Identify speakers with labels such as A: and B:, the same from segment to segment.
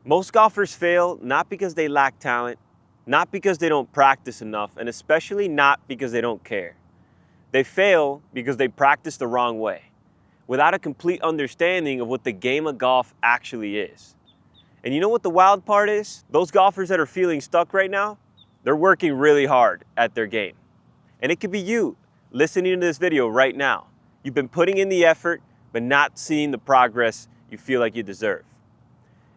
A: Most golfers fail not because they lack talent, not because they don't practice enough, and especially not because they don't care. They fail because they practice the wrong way, without a complete understanding of what the game of golf actually is. And you know what the wild part is? Those golfers that are feeling stuck right now, they're working really hard at their game. And it could be you listening to this video right now. You've been putting in the effort, but not seeing the progress you feel like you deserve.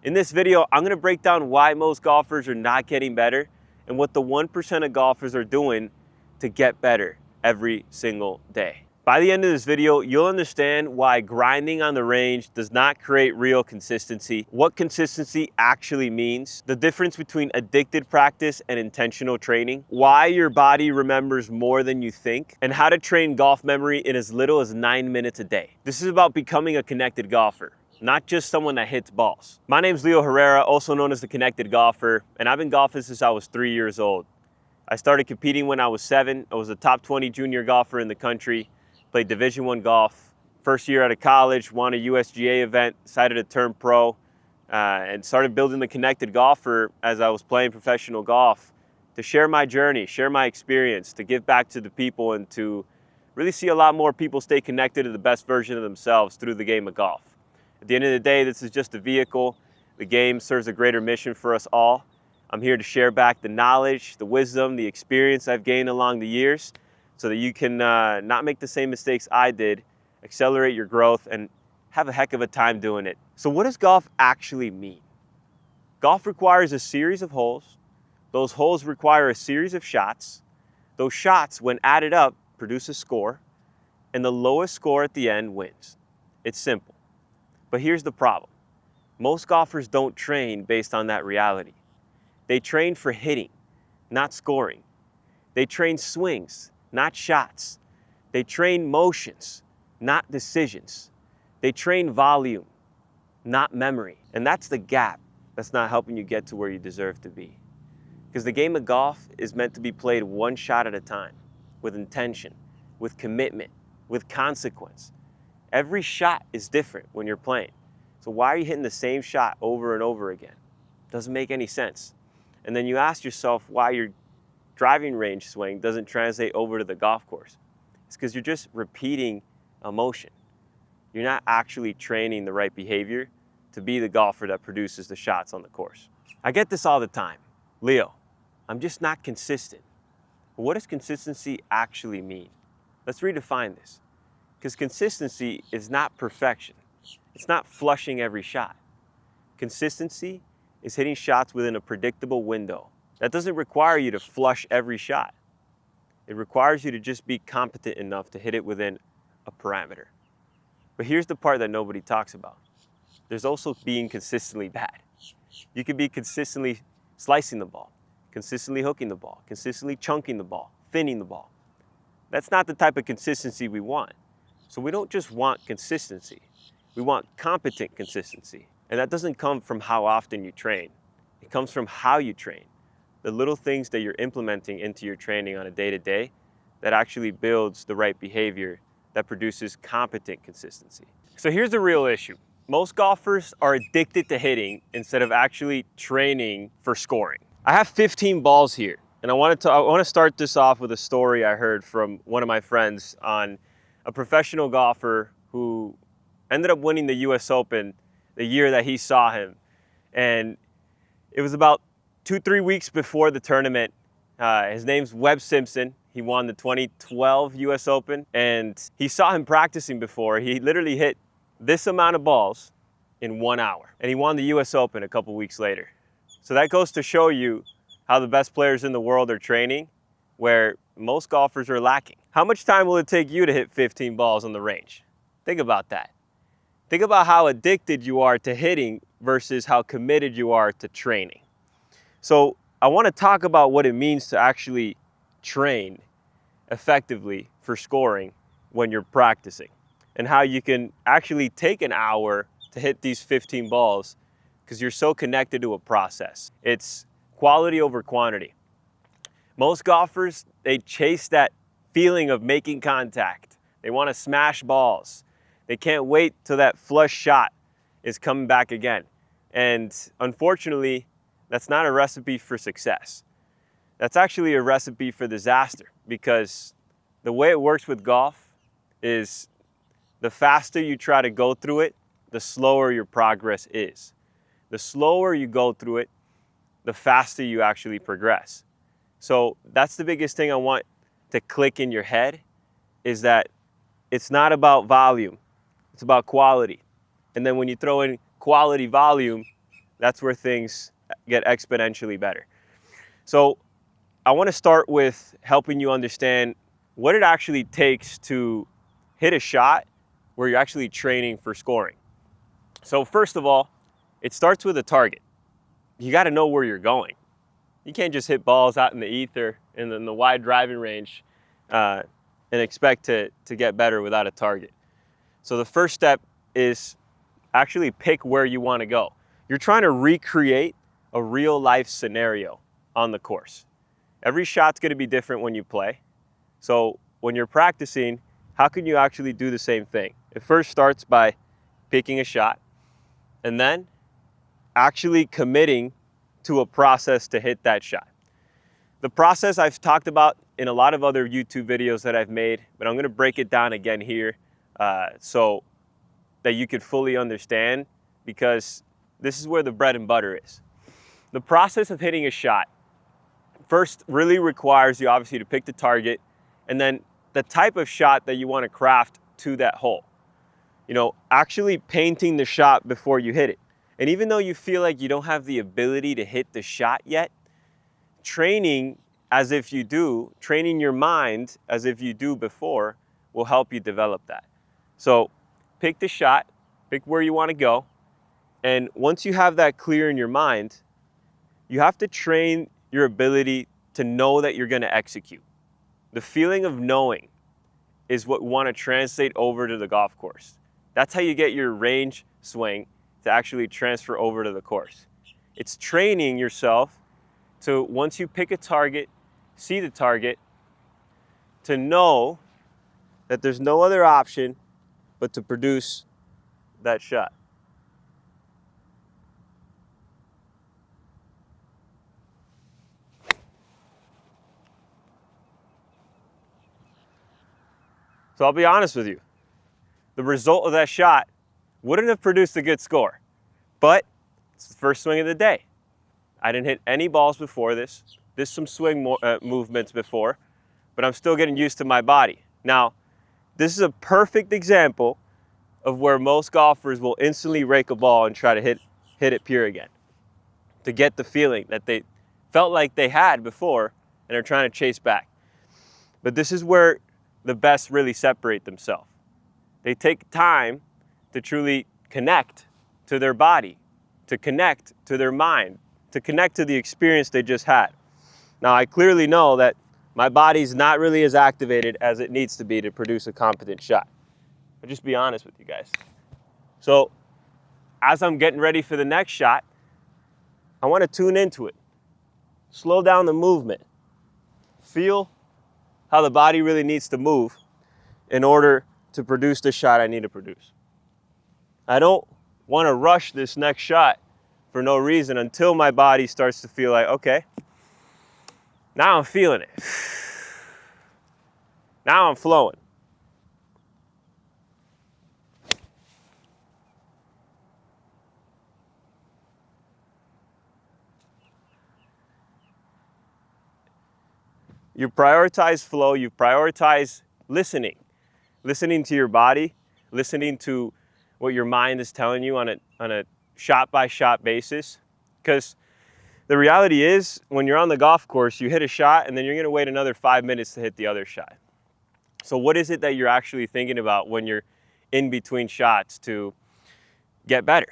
A: In this video, I'm gonna break down why most golfers are not getting better and what the 1% of golfers are doing to get better every single day. By the end of this video, you'll understand why grinding on the range does not create real consistency, what consistency actually means, the difference between addicted practice and intentional training, why your body remembers more than you think, and how to train golf memory in as little as 9 minutes a day. This is about becoming a connected golfer, not just someone that hits balls. My name's Leo Herrera, also known as the Connected Golfer, and I've been golfing since I was 3 years old. I started competing when I was 7. I was a top 20 junior golfer in the country. Played Division I golf. First year out of college, won a USGA event, decided to turn pro, and started building the Connected Golfer as I was playing professional golf to share my journey, share my experience, to give back to the people, and to really see a lot more people stay connected to the best version of themselves through the game of golf. At the end of the day, this is just a vehicle. The game serves a greater mission for us all. I'm here to share back the knowledge, the wisdom, the experience I've gained along the years, so that you can not make the same mistakes I did, accelerate your growth, and have a heck of a time doing it. So what does golf actually mean? Golf requires a series of holes. Those holes require a series of shots. Those shots, when added up, produce a score, and the lowest score at the end wins. It's simple. But here's the problem. Most golfers don't train based on that reality. They train for hitting, not scoring. They train swings, not shots. They train motions, not decisions. They train volume, not memory. And that's the gap that's not helping you get to where you deserve to be. Because the game of golf is meant to be played one shot at a time, with intention, with commitment, with consequence. Every shot is different when you're playing. So why are you hitting the same shot over and over again? Doesn't make any sense. And then you ask yourself why your driving range swing doesn't translate over to the golf course. It's because you're just repeating a motion. You're not actually training the right behavior to be the golfer that produces the shots on the course. I get this all the time. Leo, I'm just not consistent. But what does consistency actually mean? Let's redefine this. Because consistency is not perfection. It's not flushing every shot. Consistency is hitting shots within a predictable window. That doesn't require you to flush every shot. It requires you to just be competent enough to hit it within a parameter. But here's the part that nobody talks about. There's also being consistently bad. You could be consistently slicing the ball, consistently hooking the ball, consistently chunking the ball, thinning the ball. That's not the type of consistency we want. So we don't just want consistency. We want competent consistency. And that doesn't come from how often you train. It comes from how you train. The little things that you're implementing into your training on a day-to-day that actually builds the right behavior that produces competent consistency. So here's the real issue. Most golfers are addicted to hitting instead of actually training for scoring. I have 15 balls here, and I want to start this off with a story I heard from one of my friends on a professional golfer who ended up winning the US Open the year that he saw him. And it was about 2-3 weeks before the tournament. His name's Webb Simpson. He won the 2012 US Open, and he saw him practicing before. He literally hit this amount of balls in 1 hour, and he won the US Open a couple weeks later. So that goes to show you how the best players in the world are training, where most golfers are lacking. How much time will it take you to hit 15 balls on the range? Think about that. Think about how addicted you are to hitting versus how committed you are to training. So I want to talk about what it means to actually train effectively for scoring when you're practicing, and how you can actually take an hour to hit these 15 balls because you're so connected to a process. It's quality over quantity. Most golfers, they chase that feeling of making contact. They want to smash balls. They can't wait till that flush shot is coming back again. And unfortunately, that's not a recipe for success. That's actually a recipe for disaster, because the way it works with golf is the faster you try to go through it, the slower your progress is. The slower you go through it, the faster you actually progress. So that's the biggest thing I want to click in your head, is that it's not about volume, it's about quality. And then when you throw in quality volume, that's where things get exponentially better. So I want to start with helping you understand what it actually takes to hit a shot where you're actually training for scoring. So first of all, it starts with a target. You got to know where you're going. You can't just hit balls out in the ether and in the wide driving range and expect to get better without a target. So the first step is actually pick where you want to go. You're trying to recreate a real life scenario on the course. Every shot's going to be different when you play. So when you're practicing, how can you actually do the same thing? It first starts by picking a shot and then actually committing to a process to hit that shot. The process I've talked about in a lot of other YouTube videos that I've made, but I'm going to break it down again here so that you could fully understand, because this is where the bread and butter is. The process of hitting a shot first really requires you obviously to pick the target and then the type of shot that you want to craft to that hole. You know, actually painting the shot before you hit it. And even though you feel like you don't have the ability to hit the shot yet, training as if you do, training your mind as if you do before, will help you develop that. So pick the shot, pick where you want to go, and once you have that clear in your mind, you have to train your ability to know that you're going to execute. The feeling of knowing is what we want to translate over to the golf course. That's how you get your range swing to actually transfer over to the course. It's training yourself to, once you pick a target, see the target, to know that there's no other option but to produce that shot. So I'll be honest with you, the result of that shot wouldn't have produced a good score, but it's the first swing of the day. I didn't hit any balls before this. There's some swing movements before, but I'm still getting used to my body. Now, this is a perfect example of where most golfers will instantly rake a ball and try to hit it pure again, to get the feeling that they felt like they had before and are trying to chase back. But this is where the best really separate themselves. They take time to truly connect to their body, to connect to their mind, to connect to the experience they just had. Now, I clearly know that my body's not really as activated as it needs to be to produce a competent shot. I'll just be honest with you guys. So as I'm getting ready for the next shot, I want to tune into it. Slow down the movement. Feel how the body really needs to move in order to produce the shot I need to produce. I don't want to rush this next shot for no reason until my body starts to feel like, okay, now I'm feeling it. Now I'm flowing. You prioritize flow, you prioritize listening to your body, listening to what your mind is telling you on a shot-by-shot basis. Because the reality is, when you're on the golf course, you hit a shot and then you're going to wait another 5 minutes to hit the other shot. So what is it that you're actually thinking about when you're in between shots to get better?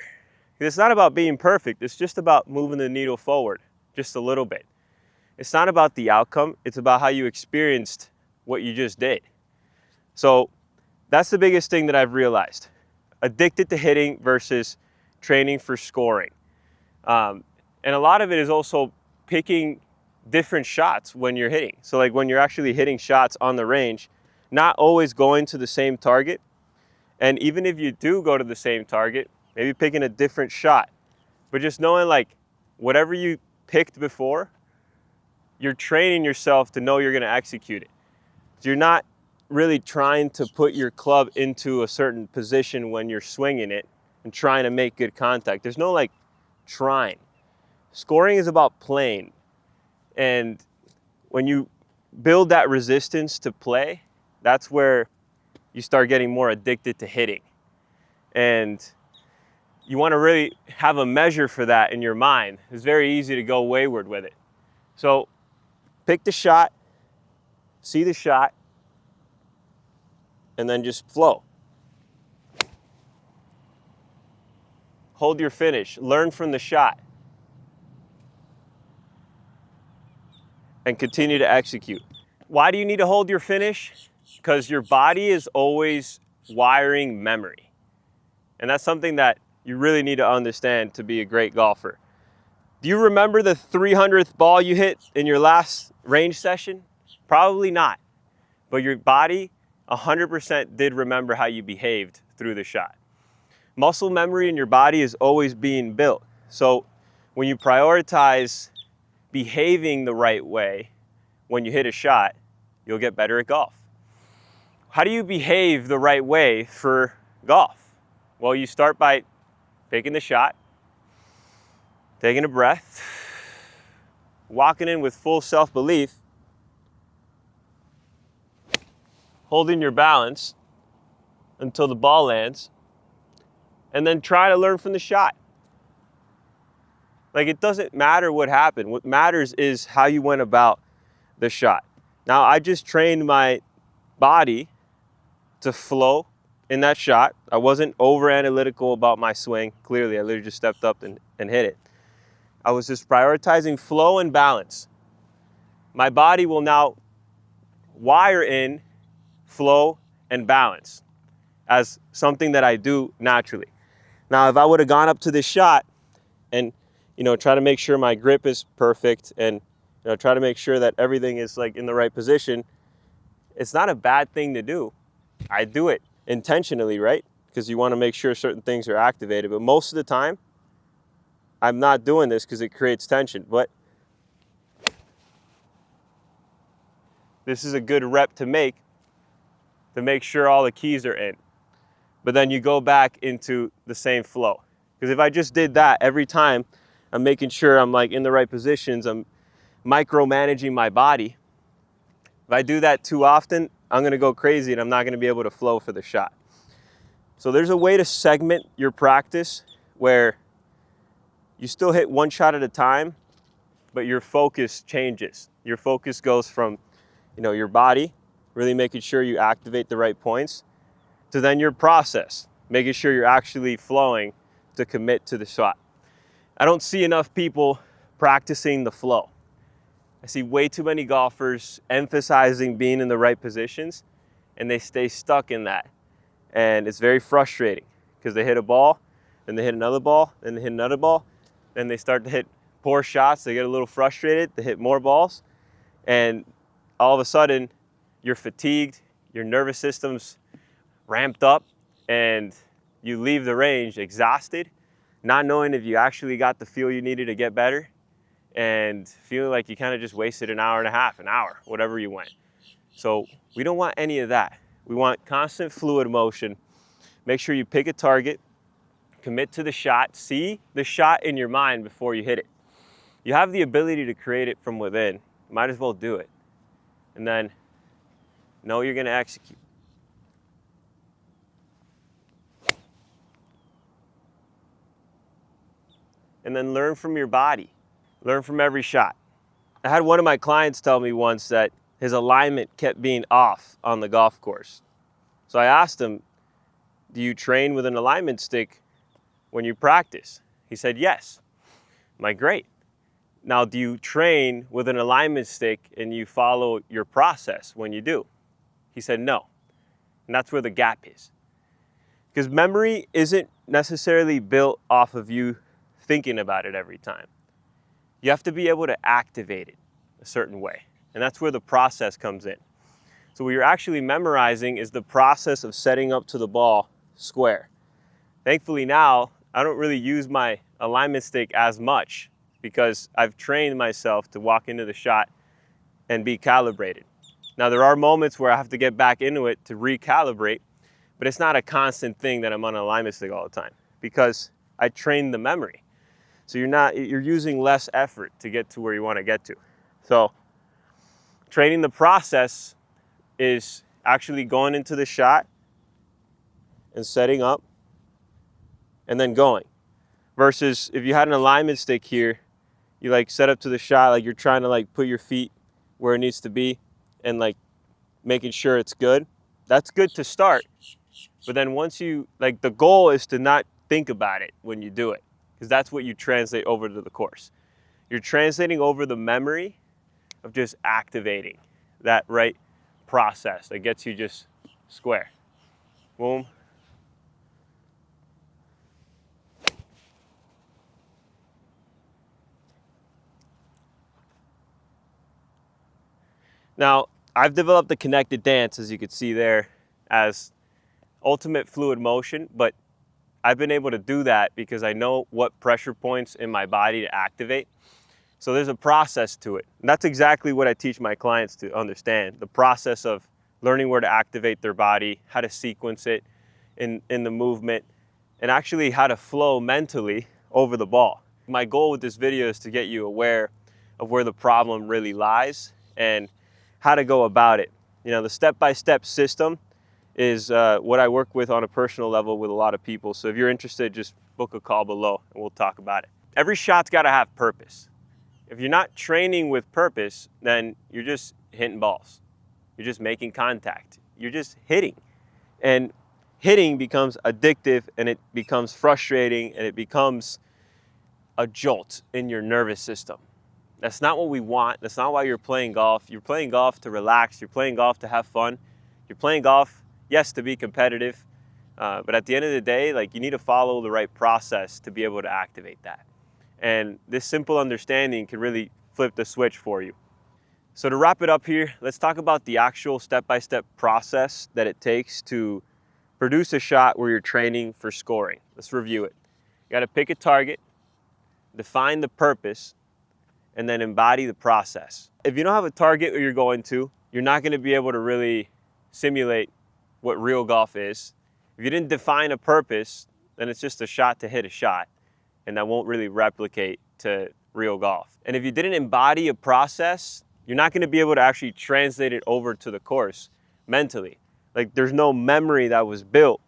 A: It's not about being perfect, it's just about moving the needle forward just a little bit. It's not about the outcome, it's about how you experienced what you just did. So that's the biggest thing that I've realized. Addicted to hitting versus training for scoring. And a lot of it is also picking different shots when you're hitting. So like when you're actually hitting shots on the range, not always going to the same target. And even if you do go to the same target, maybe picking a different shot But just knowing like whatever you picked before, you're training yourself to know you're going to execute it. So you're not really trying to put your club into a certain position when you're swinging it and trying to make good contact. There's no like trying. Scoring is about playing. And when you build that resistance to play, that's where you start getting more addicted to hitting. And you want to really have a measure for that in your mind. It's very easy to go wayward with it. So pick the shot, see the shot, and then just flow. Hold your finish. Learn from the shot. And continue to execute. Why do you need to hold your finish? Because your body is always wiring memory. And that's something that you really need to understand to be a great golfer. Do you remember the 300th ball you hit in your last range session? Probably not. But your body 100% did remember how you behaved through the shot. Muscle memory in your body is always being built. So when you prioritize behaving the right way when you hit a shot, you'll get better at golf. How do you behave the right way for golf? Well, you start by taking the shot, taking a breath, walking in with full self-belief, holding your balance until the ball lands, and then try to learn from the shot. Like, it doesn't matter what happened. What matters is how you went about the shot. Now, I just trained my body to flow in that shot. I wasn't over analytical about my swing. Clearly, I literally just stepped up and hit it. I was just prioritizing flow and balance. My body will now wire in flow and balance as something that I do naturally. Now, if I would have gone up to this shot and, try to make sure my grip is perfect and, try to make sure that everything is like in the right position, it's not a bad thing to do. I do it intentionally, right? Because you want to make sure certain things are activated. But most of the time, I'm not doing this because it creates tension. But this is a good rep to make sure all the keys are in. But then you go back into the same flow. Because if I just did that every time, I'm making sure I'm like in the right positions, I'm micromanaging my body. If I do that too often, I'm going to go crazy and I'm not going to be able to flow for the shot. So there's a way to segment your practice where you still hit one shot at a time, but your focus changes. Your focus goes from, your body, really making sure you activate the right points, to then your process, making sure you're actually flowing to commit to the shot. I don't see enough people practicing the flow. I see way too many golfers emphasizing being in the right positions, and they stay stuck in that. And it's very frustrating because they hit a ball, then they hit another ball, then they hit another ball, then they start to hit poor shots, they get a little frustrated, they hit more balls, and all of a sudden you're fatigued, your nervous system's ramped up, and you leave the range exhausted, not knowing if you actually got the feel you needed to get better, and feeling like you kind of just wasted an hour and a half, an hour, whatever you went. So we don't want any of that. We want constant fluid motion. Make sure you pick a target, commit to the shot, see the shot in your mind before you hit it. You have the ability to create it from within. Might as well do it. And then know you're going to execute. And then learn from your body. Learn from every shot. I had one of my clients tell me once that his alignment kept being off on the golf course. So I asked him, do you train with an alignment stick when you practice? He said, yes. I'm like, great. Now, do you train with an alignment stick and you follow your process when you do? He said, no. And that's where the gap is. Because memory isn't necessarily built off of you thinking about it every time. You have to be able to activate it a certain way. And that's where the process comes in. So what you're actually memorizing is the process of setting up to the ball square. Thankfully now, I don't really use my alignment stick as much because I've trained myself to walk into the shot and be calibrated. Now there are moments where I have to get back into it to recalibrate, but it's not a constant thing that I'm on an alignment stick all the time because I trained the memory. So you're using less effort to get to where you want to get to. So training the process is actually going into the shot and setting up and then going. Versus if you had an alignment stick here, you like set up to the shot, like you're trying to like put your feet where it needs to be and like making sure it's good. That's good to start. But then once you, like the goal is to not think about it when you do it, because that's what you translate over to the course. You're translating over the memory of just activating that right process that gets you just square. Boom. Now, I've developed the connected dance, as you can see there, as ultimate fluid motion, but I've been able to do that because I know what pressure points in my body to activate. So there's a process to it. And that's exactly what I teach my clients to understand, the process of learning where to activate their body, how to sequence it in the movement, and actually how to flow mentally over the ball. My goal with this video is to get you aware of where the problem really lies and how to go about it. You know, the step-by-step system is what I work with on a personal level with a lot of people. So if you're interested, just book a call below and we'll talk about it. Every shot's got to have purpose. If you're not training with purpose, then you're just hitting balls. You're just making contact. You're just hitting. And hitting becomes addictive and it becomes frustrating and it becomes a jolt in your nervous system. That's not what we want. That's not why you're playing golf. You're playing golf to relax. You're playing golf to have fun. You're playing golf, yes, to be competitive. But at the end of the day, like you need to follow the right process to be able to activate that. And this simple understanding can really flip the switch for you. So to wrap it up here, let's talk about the actual step-by-step process that it takes to produce a shot where you're training for scoring. Let's review it. You got to pick a target, define the purpose, and then embody the process. If you don't have a target where you're going to, you're not going to be able to really simulate what real golf is. If you didn't define a purpose, then it's just a shot to hit a shot, and that won't really replicate to real golf. And if you didn't embody a process, you're not going to be able to actually translate it over to the course mentally. Like there's no memory that was built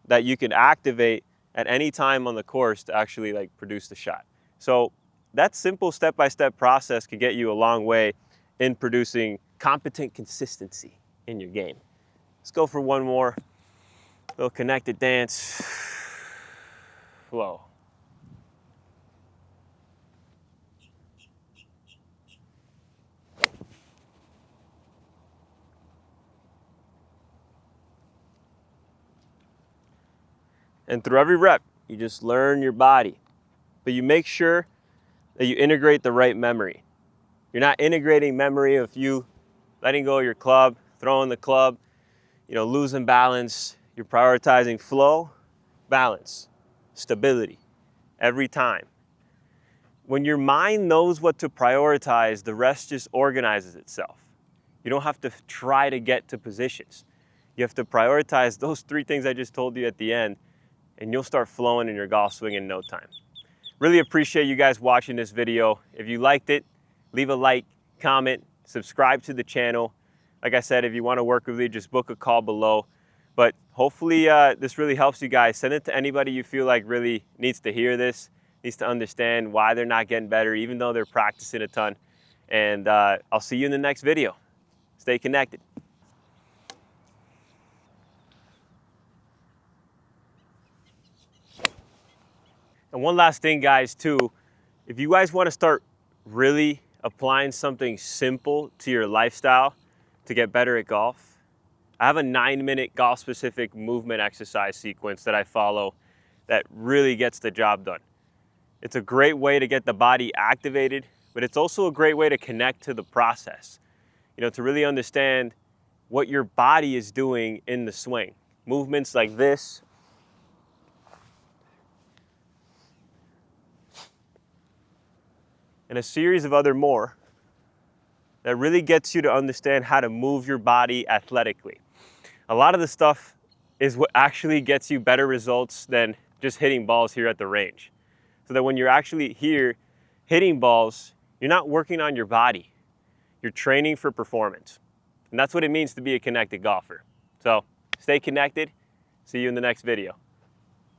A: that you can activate at any time on the course to actually like produce the shot. So that simple step-by-step process can get you a long way in producing competent consistency in your game. Let's go for one more little connected dance. Flow. And through every rep, you just learn your body, but you make sure that you integrate the right memory. You're not integrating memory of you letting go of your club, throwing the club, losing balance. You're prioritizing flow, balance, stability every time. When your mind knows what to prioritize, the rest just organizes itself. You don't have to try to get to positions. You have to prioritize those 3 things I just told you at the end, and you'll start flowing in your golf swing in no time. Really appreciate you guys watching this video. If you liked it, leave a like, comment, subscribe to the channel. Like I said, if you want to work with me, just book a call below. But hopefully this really helps you guys. Send it to anybody you feel like really needs to hear this, needs to understand why they're not getting better, even though they're practicing a ton. And I'll see you in the next video. Stay connected. And one last thing, guys, too, if you guys want to start really applying something simple to your lifestyle to get better at golf, I have a 9-minute golf-specific movement exercise sequence that I follow that really gets the job done. It's a great way to get the body activated, but it's also a great way to connect to the process, to really understand what your body is doing in the swing. Movements like this, and a series of other more that really gets you to understand how to move your body athletically. A lot of the stuff is what actually gets you better results than just hitting balls here at the range. So that when you're actually here hitting balls, you're not working on your body. You're training for performance. And that's what it means to be a connected golfer. So stay connected. See you in the next video.